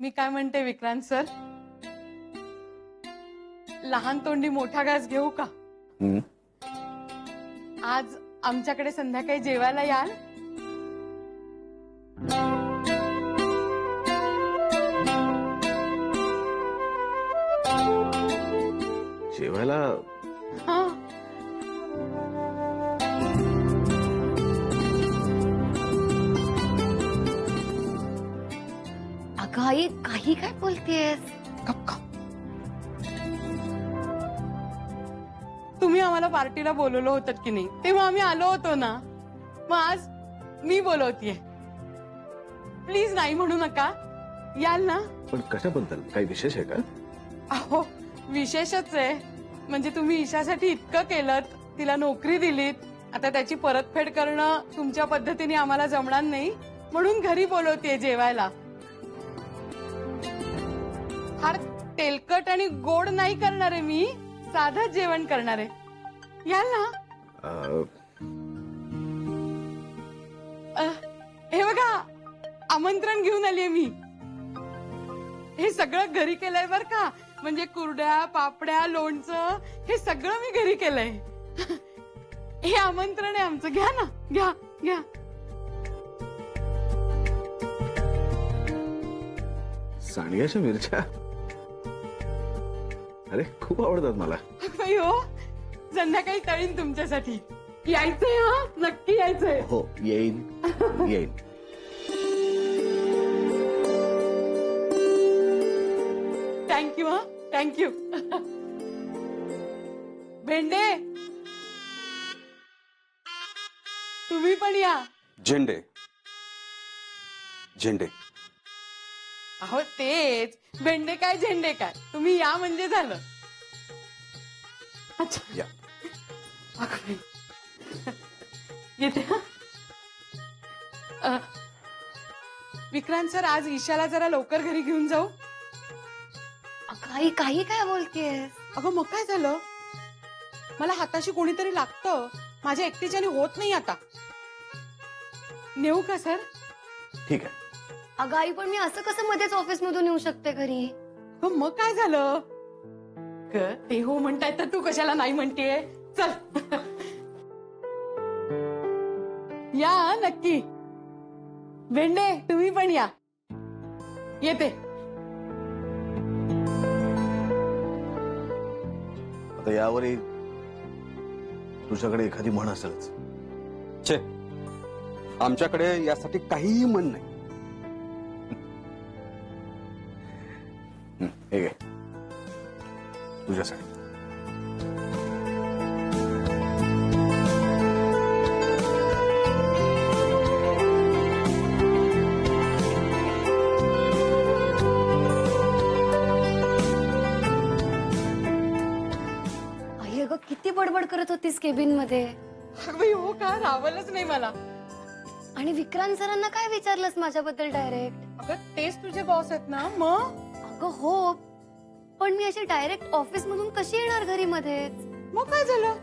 मी काय म्हणते विक्रांत सर, लहान तोंडी मोठा घास घेऊ का? आज आमच्याकडे संध्याकाळी जेवायला याल? जेवायला? हा. अगं आई, काही काय बोलतेस? तुम्ही आम्हाला पार्टीला बोलवलं होतं की नाही, तेव्हा आम्ही आलो होतो ना. मग आज मी बोलवतीये. प्लीज नाही म्हणू नका, याल ना? पण कशाबद्दल, काही विशेष आहे का? अहो विशेषच आहे. म्हणजे तुम्ही ईशासाठी इतकं केलं, तिला नोकरी दिलीत, आता त्याची परतफेड करणं तुमच्या पद्धतीने आम्हाला जमणार नाही, म्हणून घरी बोलवतीये जेवायला. फार तेलकट आणि गोड नाही करणार आहे मी, साधं जेवण करणार आहे. याल ना? हे बघा, आमंत्रण घेऊन आलीये मी. हे सगळं घरी केलंय बर का. म्हणजे कुरड्या, पापड्या, लोणचं हे सगळं मी घरी केलंय. हे आमंत्रण आहे आमचं. घ्या ना, घ्या घ्या. सांडग्याच्या मिरच्या? अरे खूप आवडतात मला. हो, संध्याकाळी तळीन तुमच्यासाठी. यायचंय हा, नक्की यायचंय. हो येईन येईन. थँक्यू हा, थँक्यू. भेंडे तुम्ही पण या. झेंडे झेंडे. अहो तेच, भेंडे काय झेंडे काय, तुम्ही या म्हणजे झालं. अच्छा या. अगं बाई. येते हा. विक्रांत सर, आज ईशाला जरा लवकर घरी घेऊन जाऊ. अगं आई, काही काय बोलतेस? अगं मग काय झालं, मला हाताशी कोणीतरी लागतं, माझ्या एकटीच्याने होत नाही आता. नेऊ का सर? ठीक आहे. अगं आई, पण मी असं कसं मध्येच ऑफिस मधून येऊ शकते घरी? मग काय झालं ग, ते हो म्हणताय तर तू कशाला नाही म्हणतेय. चल या नक्की. भेंडे तुम्ही पण या. येते. आता यावरही तुझ्याकडे एखादी म्हण असेलच. छे, आमच्याकडे यासाठी काहीही म्हण नाही. हे घे तुझ्यासाठी. आई अगं, किती बडबड करत होतीस केबिन मध्ये. अगं बाई, हो का, रावलंच नाही मला. आणि विक्रांत सरांना काय विचारलंस माझ्याबद्दल डायरेक्ट? अगं तेच तुझे बॉस आहेत ना. मग अगं हो, पण मी अशी डायरेक्ट ऑफिस मधून कशी येणार घरी मध्येच? मग काय झालं,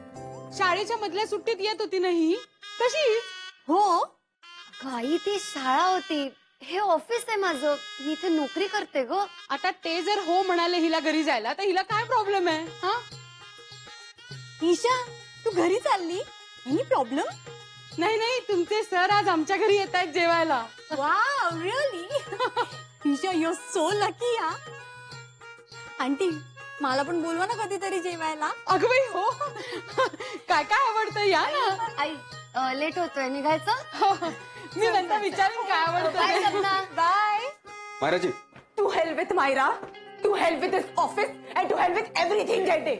शाळेच्या मधल्या सुट्टीत येत होती नाही तशी. हो अगं आई, ती शाळा होती, हे ऑफिस आहे माझं, मी इथे नोकरी करते ग. आता ते जर हो म्हणाले हिला घरी जायला, तर हिला काय प्रॉब्लेम आहे? हा ईशा, तू घरी चालली? Any problem? नाही नाही, तुमचे सर आज आमच्या घरी येत आहेत जेवायला. Wow, really? Isha, you are so lucky. या आंटी, मला पण बोलवा ना कधीतरी जेवायला. अगं बाई हो, काय काय आवडतं, या ना. आई लेट होतोय, निघायचं? मी नंतर विचारेन काय आवडतं. बाय सपना. बाय. मायराजी, to help with Myra, to help with this office and to help with everything. गेटे.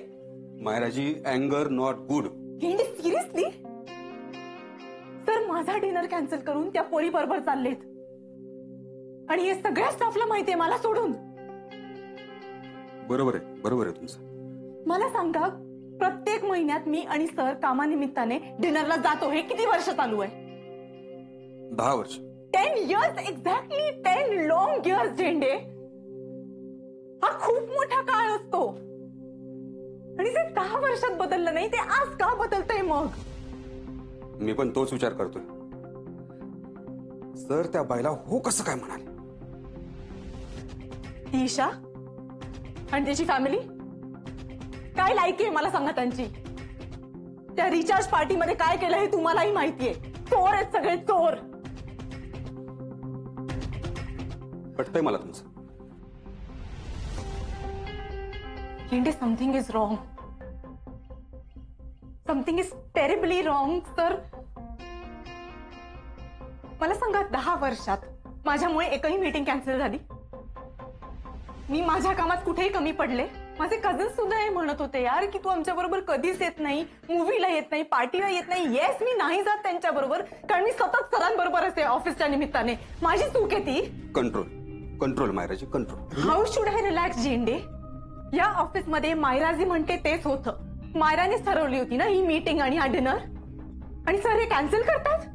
मायराजी, अँगर नॉट गुड. गेटे, सिरियसली? सर माझा डिनर कॅन्सल करून त्या पोरी बरोबर चाललेत, आणि हे सगळ्या स्टाफला माहितीये मला सोडून. बरोबर आहे तुमचं. मला सांगा, प्रत्येक महिन्यात मी आणि सर कामानिमित्ताने डिनरला जातो, हे किती वर्ष चालू आहे? 10 वर्ष. 10 years, एक्झॅक्टली 10 लॉंग इयर्स. झेंडे, हा खूप मोठा काळ असतो, आणि जे 10 वर्षात बदललं नाही ते आज का बदलतंय मग? मी पण तोच विचार करतोय. सर त्या बाईला हो कसं काय म्हणाले? ती ईशा आणि त्याची फॅमिली काय लायकी आहे मला सांगा त्यांची. त्या रिचार्ज पार्टीमध्ये काय केलं हे तुम्हालाही माहितीये. चोर आहेत सगळे चोर. पटतंय मला तुमचं. झेंडे something is wrong. Something is terribly wrong. तर मला सांगा 10 वर्षात माझ्यामुळे एकही मीटिंग कॅन्सल झाली? मी माझ्या कामात कुठेही कमी पडले? माझे कझन सुद्धा हे म्हणत होते यार की तू आमच्या बरोबर कधीच येत नाही, मूवीला येत नाही, पार्टीला येत नाही. येस, मी नाही जात त्यांच्या बरोबर कारण मी सतत सरांबरोबर असते ऑफिसच्या निमित्ताने. माझी चूक आहे ती. कंट्रोल कंट्रोल मायराजी control. How should I relax Zende? या ऑफिसमध्ये मायराजी म्हणते तेच होतं. मायरानेच ठरवली होती ना ही मीटिंग आणि हा डिनर. आणि सर हे कॅन्सल करतात?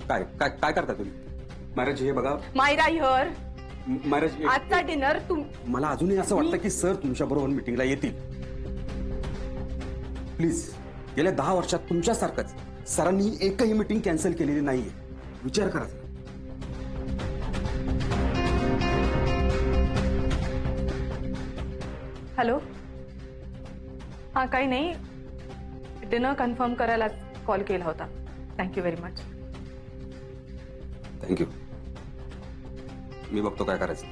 काय काय काय करता तुम्ही मायराजी? हे बघा मायरा हिअर. मायराजी, आजचा डिनर मला अजूनही असं वाटतं की सर तुमच्या बरोबर मीटिंगला येतील. प्लीज, गेल्या 10 वर्षात तुमच्यासारखंच सरांनी एकही मीटिंग कॅन्सल केलेली नाहीये. विचार करा. हॅलो. हा काही नाही, डिनर कन्फर्म करायला कॉल केला होता. Thank you very much. थँक्यू. मी बघतो काय करायचं.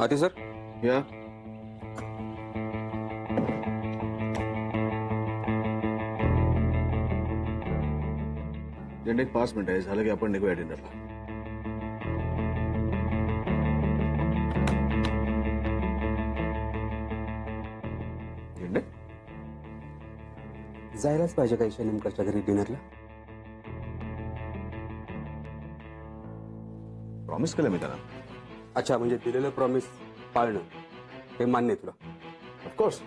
आती सर. या झेंडे 5 मिनिटं आहे, झालं की आपण निघूया डिनरला. झेंडे जायलाच पाहिजे का ईशा नेमकरच्या घरी डिनरला? प्रॉमिस केलं मी त्यांना. अच्छा, म्हणजे दिलेलं प्रॉमिस पाळणं हे मान्य आहे तुला? ऑफकोर्स.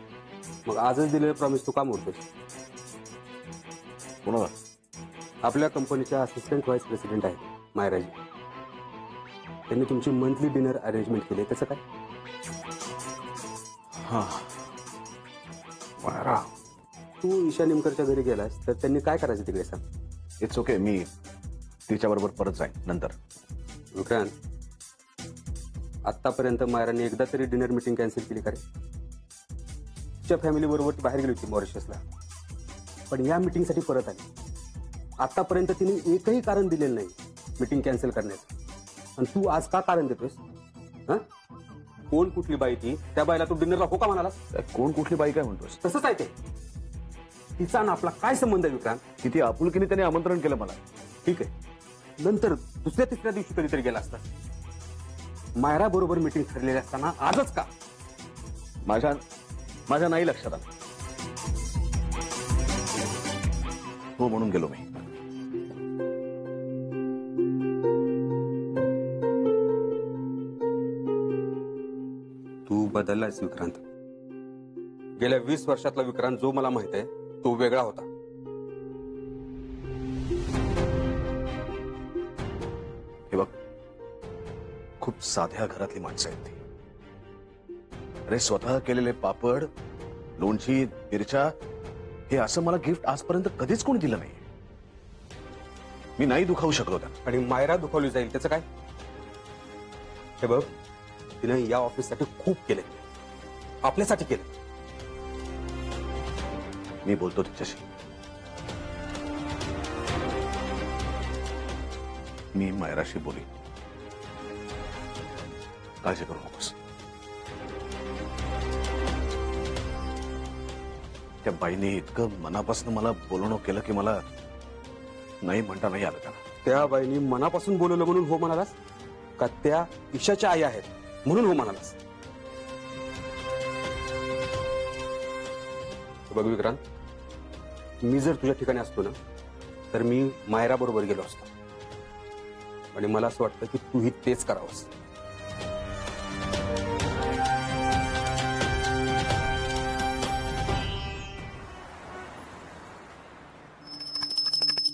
मग आजच दिलेलं प्रॉमिस तू का मोडतोस? कोणाला? आपल्या कंपनीच्या असिस्टंट व्हाईस प्रेसिडेंट आहेत मायराजी. त्यांनी तुमची मंथली डिनर अरेंजमेंट केली, त्याचं काय? हा मायरा, तू ईशा निमकरच्या घरी गेलास तर त्यांनी काय करायचं तिकडे सांग? इट्स ओके, मी तिच्याबरोबर परत जाईन नंतर. विक्रांत, आतापर्यंत मायराने एकदा तरी डिनर मीटिंग कॅन्सल केली का रे? तिच्या फॅमिली बरोबर ती बाहेर गेली होती मॉरिशसला, पण या मीटिंगसाठी परत आली. आतापर्यंत तिने एकही कारण दिलेलं नाही मीटिंग कॅन्सल करण्याचं. आणि तू आज का कारण देतोस? हा, कोण कुठली बाई ती? त्या बाईला तू डिनरला हो का म्हणालास? कोण कुठली बाई काय म्हणतोस? तसंच आहे ते. तिचा ना आपला काय संबंध आहे विक्रांत? किती आपुलकीने त्याने आमंत्रण केलं मला. ठीक आहे, नंतर दुसऱ्या तिसऱ्या दिवशी कधीतरी गेला असता. मायरा बरोबर मीटिंग ठरलेली असताना आजच का? माझ्या नाही लक्षात आलं. हो म्हणून गेलो मी. तू बदललायस विक्रांत. गेल्या 20 वर्षातला विक्रांत जो मला माहित आहे तो वेगळा होता. हे बघ, खूप साध्या घरातली माणसं आहेत ती. अरे, स्वतः केलेले पापड, लोणची, मिरच्या हे असं मला गिफ्ट आजपर्यंत कधीच कोणी दिलं नाही. मी नाही दुखावू शकलो त्यांना. आणि मायरा दुखावली जाईल त्याचं काय? हे बघ, तिने या ऑफिससाठी खूप केले, आपल्यासाठी केले. मी बोलतो तिच्याशी. मी मायराशी बोली. काळजी करू नकोस. त्या बाईने इतकं मनापासून मला बोलणं केलं की मला नाही म्हणता नाही आलं त्यांना. त्या बाईनी मनापासून बोलवलं म्हणून हो म्हणालास का त्या ईशाच्या आई आहेत म्हणून हो म्हणालास? बघ विक्रांत, मी जर तुझ्या ठिकाणी असतो ना तर मी मायरा बरोबर गेलो असतो. आणि मला असं वाटतं की तूही तेच करावंस.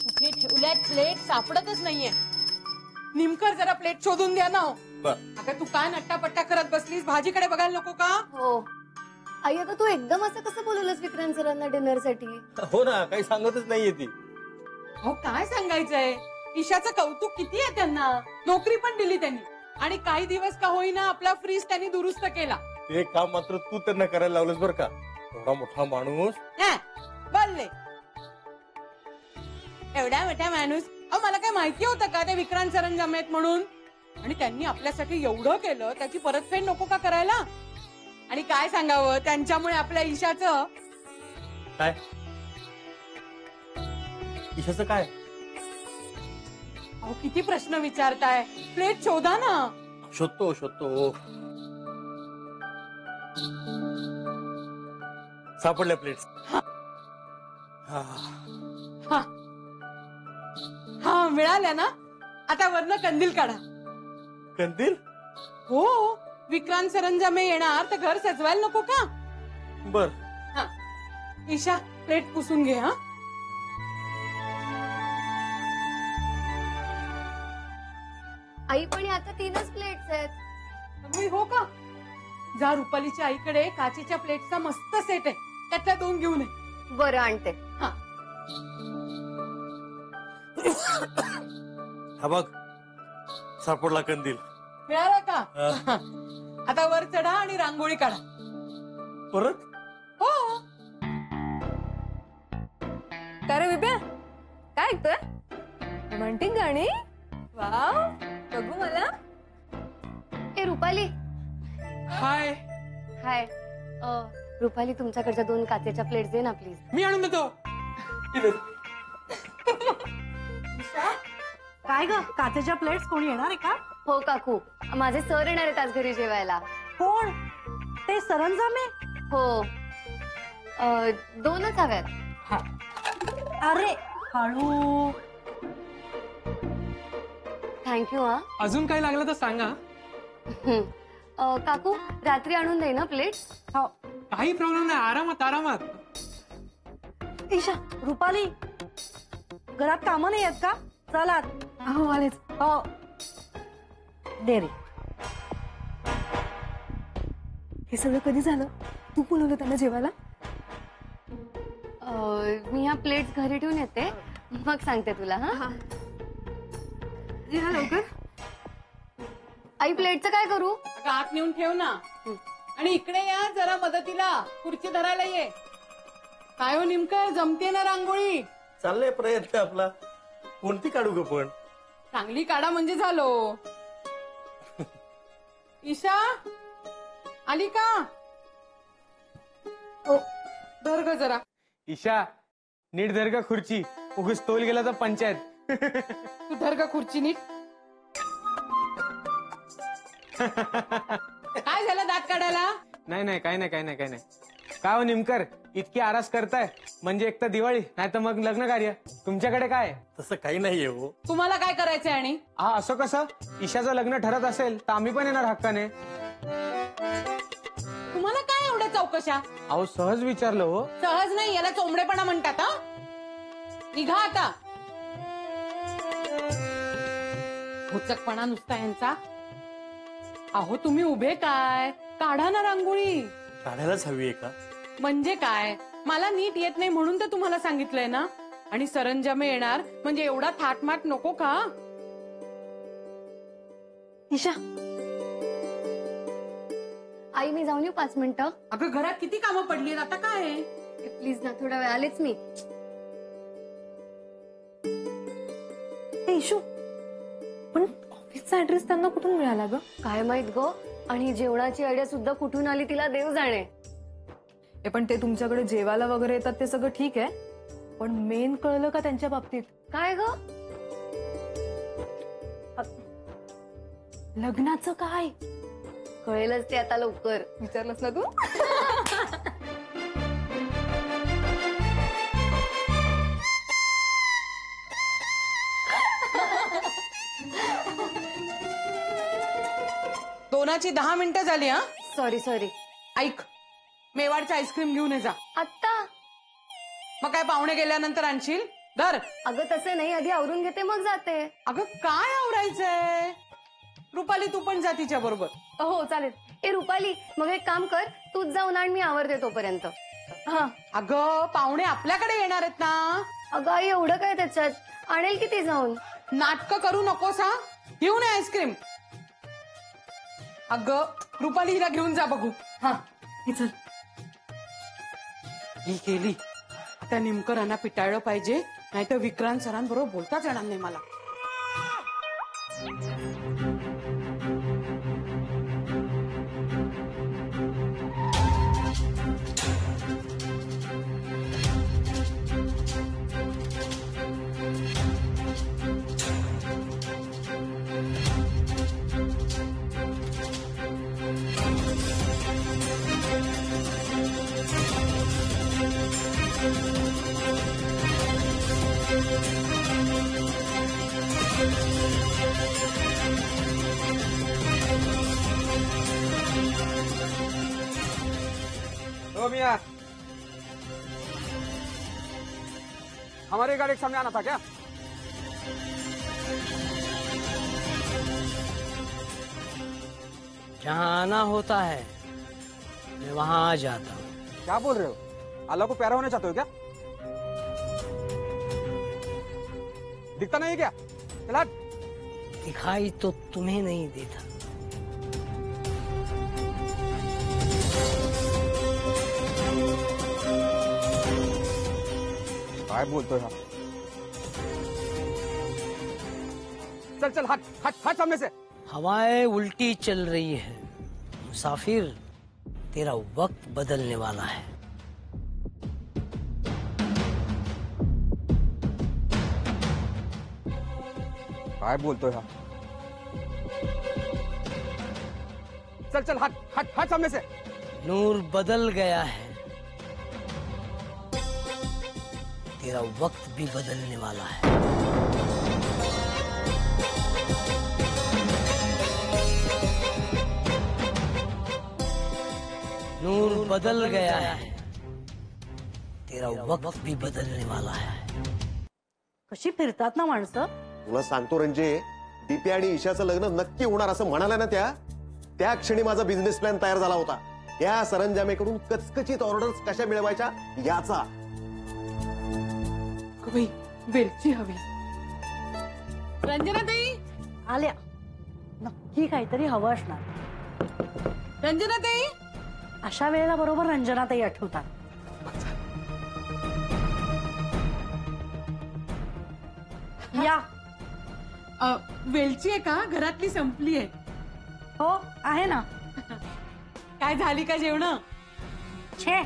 कुठे ठेवल्यात प्लेट सापडतच नाहीये. निमकर, जरा प्लेट शोधून द्या ना. अगं तू काय नट्टापट्टा करत बसलीस, भाजीकडे बघायला नको का? हो आई, आता तू एकदम असं कसं बोलवलंस विक्रांत सरांना डिनरसाठी? हो ना, काही सांगतच नाहीये ती. हो काय सांगायचंय, ईशाचं कौतुक किती आहे त्यांना. नोकरी पण दिली त्यांनी आणि काही दिवस का होईना आपला फ्रीज त्यांनी दुरुस्त केला. ते काम मात्र तू त्यांना करायला लावलंस बरं का. एवढा मोठा माणूस. बोलले एवढा मोठा माणूस. अहो मला काय माहिती होतं का ते विक्रांत सरंजाम आहेत म्हणून? आणि त्यांनी आपल्यासाठी एवढं केलं, त्याची परतफेड नको का करायला? आणि काय सांगावं, त्यांच्यामुळे आपल्या ईशाचं. काय ईशाचं काय? अहो किती प्रश्न विचारताय. प्लेट शोधा ना. शोधतो शोधतो. सापडल्या प्लेट्स. हा मिळाल्या ना. आता वरनं कंदील काढा. कंदील? हो, विक्रांत सरंजामे येणार तर घर सजवायला नको का? बर. हा ईशा, प्लेट पुसून घे. हा आई पण आता 3च प्लेट्स आहेत. अगं, हो का? जा रुपालीच्या आईकडे काचेच्या प्लेटचा मस्त सेट आहे, त्यातल्या 2 घेऊन ये. बरं आणते. हा बघ, सापडला कंदील. मिळाला का? आता वर चढा आणि रांगोळी काढा. परत? हो. काय रे विप्या, काय ऐकतोय? रोमॅन्टिक गाणी? वाव, बघू मला. ए रुपाली. हाय. हाय. रुपाली, तुमच्याकडच्या 2 काचेच्या प्लेट्स दे ना प्लीज. मी आणून देतो. काय ग, काचेच्या प्लेट्स कोणी येणार आहे का? हो काकू, माझे सर येणार आहेत आज घरी जेवायला. कोण? ते सरंजामे? हो. 2च हव्यात. अरे हळू. थँक्यू. हा अजून काही लागलं तर सांगा. काकू, रात्री आणून दे ना प्लेट्स. हो. काही प्रॉब्लेम नाही, आरामात आरामात. ईशा, रुपाली, घरात कामं नाही आहेत का? चला. हो आलेच. हो दे रे. हे सगळं कधी झालं? तू बोलवलं त्यांना जेवायला? मी ह्या प्लेट्स घरी ठेवून येते, मग सांगते तुला. हा लवकर. आई, प्लेटचं काय करू? अगं आत नेऊन ठेव ना. आणि इकडे या जरा मदतीला, खुर्ची धरायला ये. काय हो नेमकं, जमते ना रांगोळी? चाललाय प्रयत्न आपला. कोणती काढू ग पण? चांगली काढा म्हणजे झालो. ईशा आली का? हो. धर ग जरा. ईशा, नीट धर का खुर्ची, उगीच तोल गेला तर पंचायत. तू धर ग खुर्ची नीट. काय झालं दात काढायला? नाही नाही, काय नाही काय नाही काय नाही. काय हो निमकर, इतकी आरास करताय म्हणजे एक तर दिवाळी, नाही तर मग लग्न कार्य. तुमच्याकडे काय? तसं काही नाहीये हो. तुम्हाला काय करायचंय? आणि हा असं कसं? ईशाचं लग्न ठरत असेल तर आम्ही पण येणार हक्काने. तुम्हाला काय एवढ्या चौकशा? अहो सहज विचारलं हो. सहज नाही, याला चोंबडेपणा म्हणतात. हा निघा आता. भुचकपणा नुसता यांचा. अहो तुम्ही उभे काय, काढा ना रांगोळी. काढायलाच हवी आहे का? म्हणजे काय, मला नीट येत नाही म्हणून तर तुम्हाला सांगितलंय ना. आणि सरंजामे येणार म्हणजे एवढा थाटमाट नको का? ईशा, आई, मी जाऊन येऊ 5 मिनिटं? अगं घरात किती कामं पडली, आता काय? प्लीज ना, थोडा वेळ आलेच मी. इशू, पण ऑफिसचा ऍड्रेस त्यांना कुठून मिळाला ग? काय माहित ग. आणि जेवणाची आयडिया सुद्धा कुठून आली तिला देव जाणे. पण ते तुमच्याकडे जेवायला वगैरे येतात ते सगळं ठीक आहे, पण मेन कळलं का त्यांच्या बाबतीत? काय ग? लग्नाचं काय? कळेलच ते आता लवकर. विचारलंस ना तू? दोनाची 10 मिनिटं झाली. हा सॉरी. ऐक, मेवाडची आईस्क्रीम घेऊन ये जा. आत्ता? मग काय पाहुणे गेल्यानंतर आणशील? धर. अगं तसं नाही, आधी आवरून घेते मग जाते. अगं काय आवरायचंय? रुपाली तू पण जा तिच्या बरोबर. हो चालेल. ए रुपाली, मग एक काम कर, तूच जाऊन आण, मी आवरते तोपर्यंत. हा. अगं पाहुणे आपल्याकडे येणार आहेत ना. अगं आई, एवढं काय त्याच्यात, आणेल की ती जाऊन. नाटकं करू नकोस हा. घेऊन ये आईस्क्रीम. अगं रुपाली हिला घेऊन जा बघू. हा हे चल. ही केली. आता निमकरांना पिटाळलं पाहिजे, नाहीतर विक्रांत सरांबरोबर बोलताच येणार नाही मला. ओ मियां, हमारे गाड़ी के सामने आना था क्या? जहाँ आना होता है मैं वहाँ आ जाता हूँ। क्या बोल रहे हो? अल्लाह को प्यारा होना चाहते हो क्या? दिखता नहीं क्या? चला। दिखाई तो तुम्हें नहीं देता। काय बोलतोय हा? चल चल, हट हट हट सामने से. हवाएं उल्टी चल रही है मुसाफिर, तेरा वक्त बदलने वाला है। काय बोलतोय हा? चल चल, हट हट हट सामने से. नूर बदल गया है, तेरा वक्त भी बदलने वाला है। नूर बदल गया है, तेरा वक्त भी बदलने वाला है। कशी फिरतात ना माणसं. तुला सांगतो रंजे, दीपी आणि ईशाचं लग्न नक्की होणार असं म्हणाल्या ना त्या क्षणी माझा बिझनेस प्लॅन तयार झाला होता. त्या सरंजामेकडून कचकचित ऑर्डर्स कशा मिळवायच्या याचा. बाई वेलची हवी. रंजनाताई, आल्या, नक्की काहीतरी हवं असणार. रंजनाताई. अशा वेळेला बरोबर रंजनाताई आठवतात. या. वेलची आहे का? घरातली संपली आहे. हो आहे ना. काय झाली का जेवण? छे,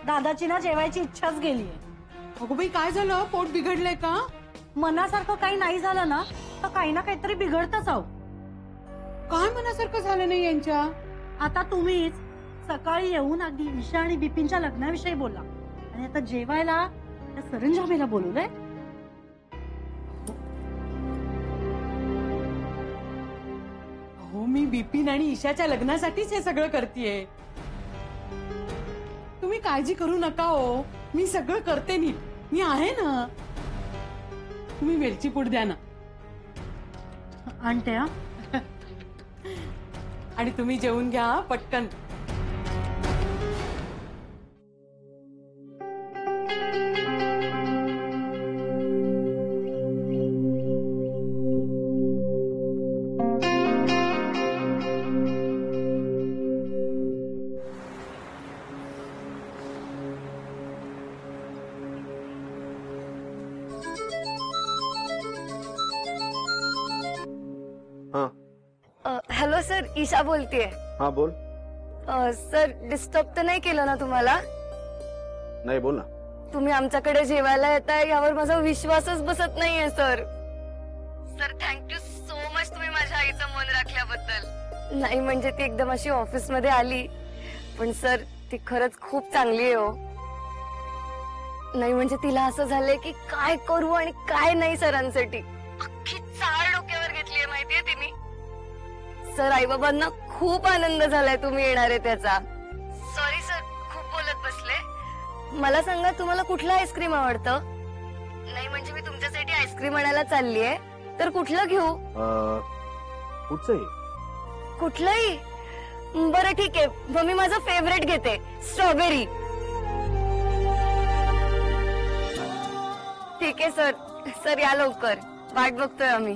दादाची ना जेवायची इच्छाच गेलीये. अगो बाई काय झालं? पोट बिघडलंय का? मनासारखं काही नाही झालं ना तर काही ना काहीतरी बिघडतच आहो. काय मनासारखं झालं नाही यांच्या? आता तुम्हीच सकाळी येऊन अगदी ईशा आणि बिपिनच्या लग्नाविषयी बोला आणि आता जेवायला त्या सरंजामेला बोलवलंय. हो, मी बिपिन आणि ईशाच्या लग्नासाठीच हे सगळं करतेय. तुम्ही काळजी करू नका हो, मी सगळं करते नीट. मी आहे ना. तुम्ही वेलची पूड द्या ना. आणते. हा, आणि तुम्ही जेवून घ्या पटकन. हॅलो सर, ईशा बोलतेय. हा बोल. सर, डिस्टर्ब तर नाही केलं ना तुम्हाला? नाही, बोल ना. तुम्ही आमच्याकडे जेवायला येताय यावर माझा विश्वासच बसत नाहीये sir. Sir thank you so much, तुम्ही माझ्या आईचं मन राखल्याबद्दल. नाही म्हणजे ती एकदम अशी ऑफिस मध्ये आली, पण सर ती खरंच खूप चांगली आहे हो. नाही म्हणजे तिला असं झालंय की काय करू आणि काय नाही सरांसाठी. अख्खी चाळ डोक्यावर घेतलीये माहितीये तिने. सर, आई बाबांना खूप आनंद झालाय तुम्ही येणार आहे त्याचा. सॉरी सर, खूप बोलत बसले. मला सांगा, तुम्हाला कुठलं आईस्क्रीम आवडतं? नाही म्हणजे मी तुमच्यासाठी आईस्क्रीम आणायला चाललीये, तर कुठलं घेऊ? कुठचंही कुठलंही? बरं ठीक आहे, मग मी माझं फेवरेट घेते, स्ट्रॉबेरी. ठीक आहे सर. सर या लवकर, वाट बघतोय आम्ही.